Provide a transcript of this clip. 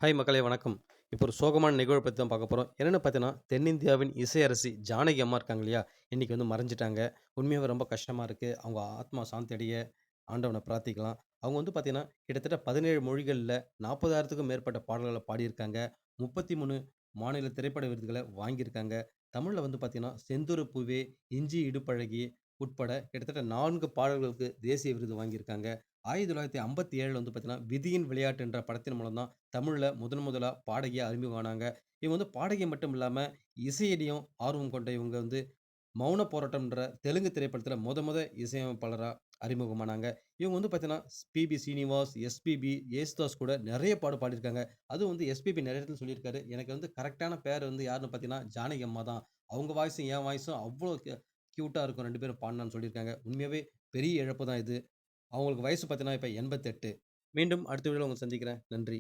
Hi மக்களே வணக்கம். இப்போ ஒரு சோகமான நிகழ்வு பத்தி தான் பார்க்க போறோம். என்னன்னு பார்த்தீங்கன்னா, தென்னிந்தியாவின் இசை அரசி ஜானகி அம்மா இருக்காங்க இல்லையா? இன்னைக்கு வந்து மறைஞ்சுட்டாங்க. உண்மையாவே ரொம்ப கஷ்டமா இருக்கு. அவங்க ஆத்மா சாந்தி அடைய ஆண்டவன பிரார்த்திக்கலாம். அவங்க வந்து பார்த்தீங்கன்னா, கிட்டத்தட்ட 17 மொழிகள்ல 40,000த்துக்கும் மேற்பட்ட பாடல்கள பாடியிருக்காங்க. 33 மாநில திரைப்பட விருதுகள வாங்கியிருக்காங்க. தமிழ்ல வந்து பார்த்தீங்கன்னா, "செந்தூர பூவே", "இஞ்சி இடுப்பழகி" உட்பட கிட்டத்தட்ட 4 பாடல்களுக்கு தேசிய விருது வாங்கியிருக்காங்க. 1957ல வந்து பார்த்தீங்கன்னா, "விதியின் விளையாட்டு" என்ற படத்தின் மூலம் தான் தமிழ்ல முதன் முதலா பாடகியா அறிமுகம் ஆனாங்க. இவங்க வந்து பாடகி மட்டும் இல்லாம, இசையிலயும் ஆர்வம் கொண்ட இவங்க வந்து மௌன போராட்டம்ன்ற தெலுங்கு திரைப்படத்தில மொத இசையமைப்பாளரா அறிமுகமானாங்க. இவங்க வந்து பார்த்தீங்கன்னா, பி.பி. ஸ்ரீனிவாஸ், எஸ்பிபி, யேசுதாஸ் கூட நெறைய பாடியிருக்காங்க. அதுவும் வந்து எஸ்பிபி நெறைய இடத்துல சொல்லியிருக்காரு. எனக்கு வந்து கரெக்ட்டான பேர் வந்து யாருன்னு பார்த்தீங்கன்னா, ஜானகி அம்மா தான். அவங்க வாய்ஸும், என் வாய்ஸும் அவ்ளோ கியூட்டா இருக்கும். 2 பேரும் பாடுனான்னு சொல்லியிருக்காங்க. உண்மையாவே பெரிய இழப்பு தான் இது. அவங்களுக்கு வயசு பார்த்தீங்கன்னா, இப்ப 88. மீண்டும் அடுத்த வீடியோல உங்கள சந்திக்கிறேன். நன்றி.